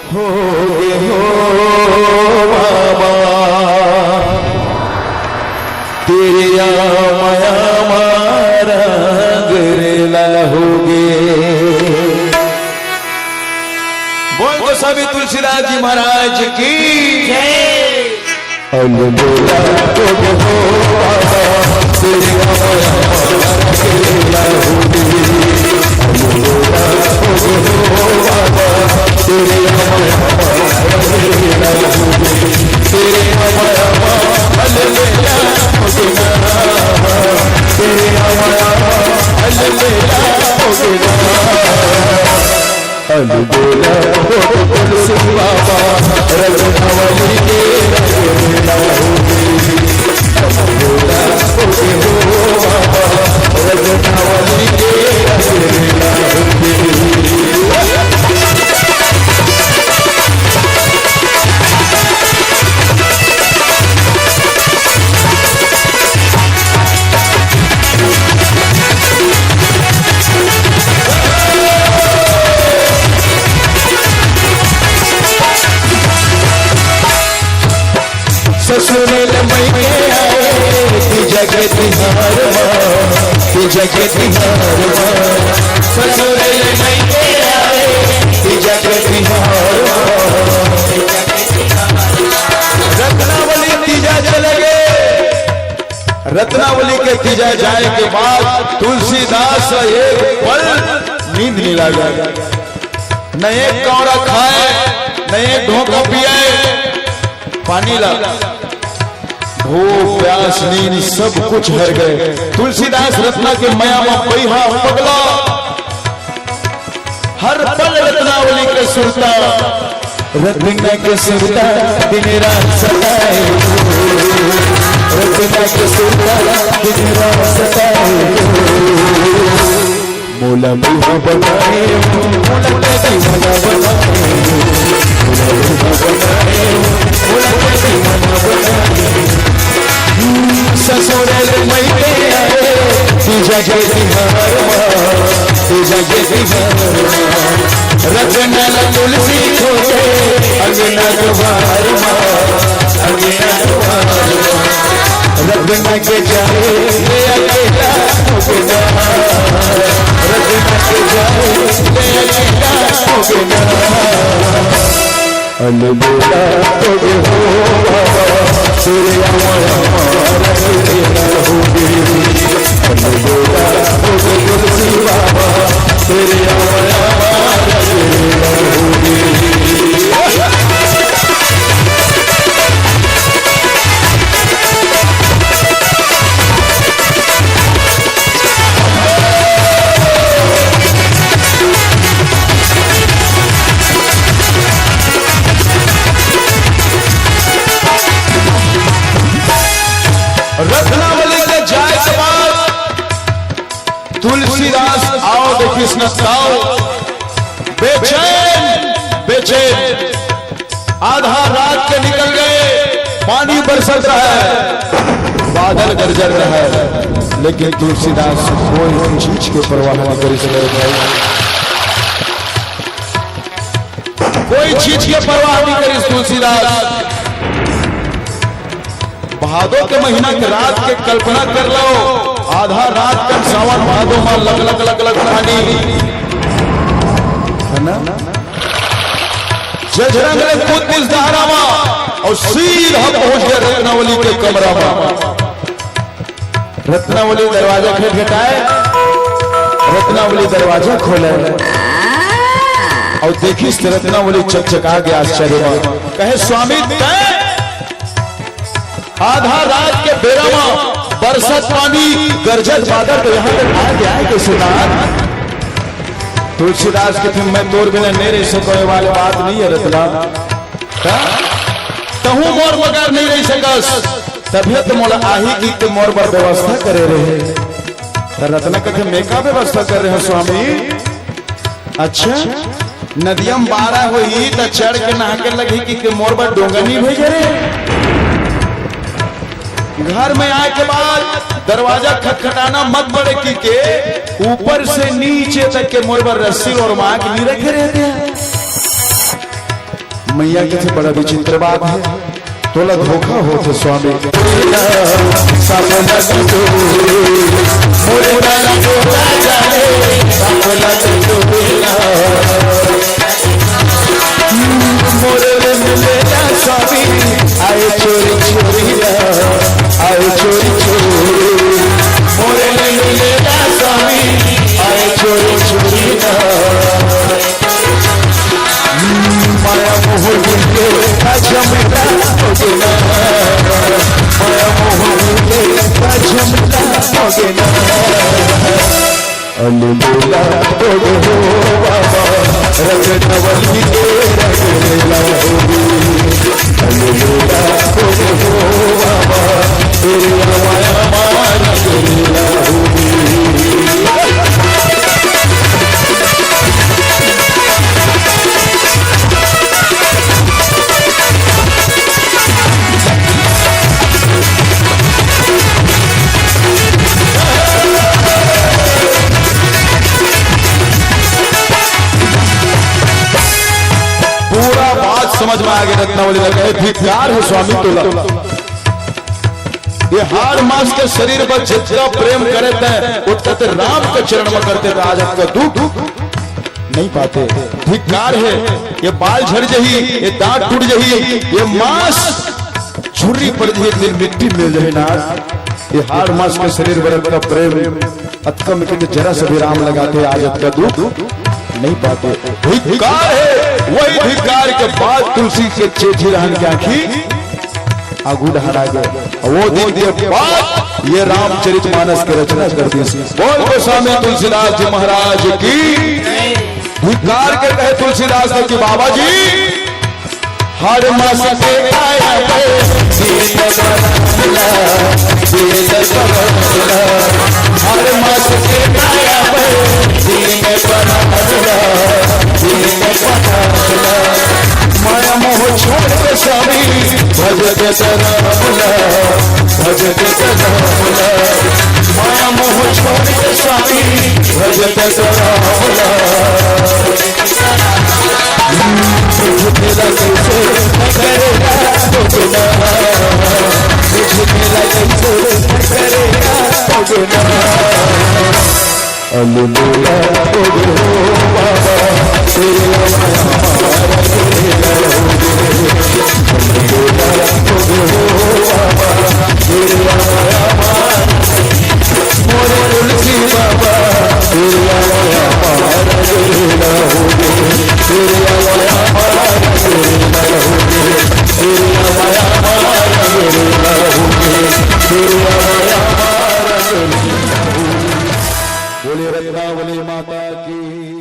हो बाबा तेरे माया मारा गिरला होगे। बोल तो सभी तुलसीदास जी महाराज की जय। अलबेला हो बाबा तेरे माया मारा गिरला होगे। अलबेला हो बाबा तेरे माया मारा गिरला होगे। तेरे माया अलबेला हो तेरे माया अलबेला हो अलबेला हो तुलसी बाबा रघुनावली के रघुना होगी। अलबेला हो बाबा रघुनावली के रघुना होगी। ससुरल मई के आए ती जगत तिहार ती जगत तिहार ससुरल मई के आए ती जगत तिहार। रत्नावली तीजा चले गए। रत्नावली के तीजा जाए के बाद तुलसीदास एक पल नींद नहीं लगा। न एक कौड़ा खाए न एक ढोका पिए पानी ला भूख प्यास नींद सब कुछ हर गए। तुलसीदास रत्ना के माया में पैहा पगला हर पल रत्नावली के सुरता रत्ना के सुरता दिन रात सताए। रत्ना के सुरता दिन रात सताए। मोला मुहा बनाए मोला के दीवाना बनाए। मोला मुहा बनाए मोला के दीवाना बनाए। ससुरल मई के आए ती जगत तिहार ती जगत तिहार। रत्ना तुलसी खोजे अंगना द्वार अंगना द्वार। रत्ना के जाए अकेला होगना। रत्ना के जाए अकेला होगना। अलबेला हो बाबा तेरे माया मारा गिरला होगे। अलबेला हो तुलसी बाबा तेरे माया मारा गिरला होगे। रत्नावली के जाए के बाद तुलसीदास आओ देखिए स्नाओ बेचैन बेचैन आधा रात के निकल गए। पानी बरसत रहा है बादल गरज रहा है लेकिन तुलसीदास कोई चीज के परवाह नहीं करी सके। कोई चीज के परवाह नहीं करी तुलसीदास। भादो के महीना के रात के कल्पना कर लो। आधा रात का सावन भादो में लग लग लग लग पानी है ना। जजरंग ने खुद इस धारा में और सीधा पहुंच गया रत्नावली के कमरा में। रत्नावली दरवाजा खटखटाए। रत्नावली दरवाजा खोले और देखी रत्नावली चकचका गया आश्चर्य में। कहे स्वामी आधा रात के बेरा में बरसत पानी गरजत बादल तो यहाँ तक आ गया है कि सुनार। तुलसीदास के फिर मैं तोर बिना नहीं रह सको वाले बात नहीं है रत्ना। तहू मोर बगैर नहीं रह सकस तभी तो मोला आही की मोर पर व्यवस्था करे रहे। रत्ना कहे मैं का व्यवस्था कर रहे हो स्वामी। अच्छा नदियम 12 हुई तो चढ़ के नहा के लगी कि मोर पर डोंगा नहीं भेजे रे। घर में आए के बाद दरवाजा खटखटाना मत पड़े कि के ऊपर से नीचे तक के मोर पर रस्सी और मांग नहीं रखे रहते हैं। मैया के थे बड़ा विचित्र बात है, तोला धोखा हो थे स्वामी स्वामी आए चोरी चोरी आए चोरी चोरी मोरे मिलेगा स्वामी आए चोरी चोरी माया मोह मिले झमला होगेना माया मोह मिले झमला होगेना अलबेला तोड़ हो बाबा रख नवल के रखेला होगी अलबेला तोड़ हो बाबा तेरी माया मार करेला होगी। पूरा बात समझ में आ गई रत्नावली लगे धिक्कार है स्वामी तोला ये हार मास के शरीर पर जितना प्रेम करे थे उतना ते राम के चरण में करते थे, आज आपका दुख नहीं पाते। धिक्कार है ये बाल झड़ जही ये दांत टूट जही ये मांस छुरी पड़ जही मिट्टी मिल जाए ना, ये हार मास के शरीर पर का प्रेम अतकम के जरा से भी राम लगाते आज आपका दुख नहीं पाते। धिक्कार है वही धिक्कार के बाद तुलसी के चेठी रहन की आंखी आगू हरा गए, वो दिन के बाद ये रामचरितमानस की रचना कर दी। बोल गोस्वामी तुलसीदास जी महाराज की धिक्कार के कहे तुलसीदास ने कि बाबा जी हर मास के आया हर मास के आया माया मोह छोड़ के स्वामी भजत माया मोह छोड़ के स्वामी भजत मेरा कैसे करेगा अलबेला बाबा बोले रत्नावली माता की।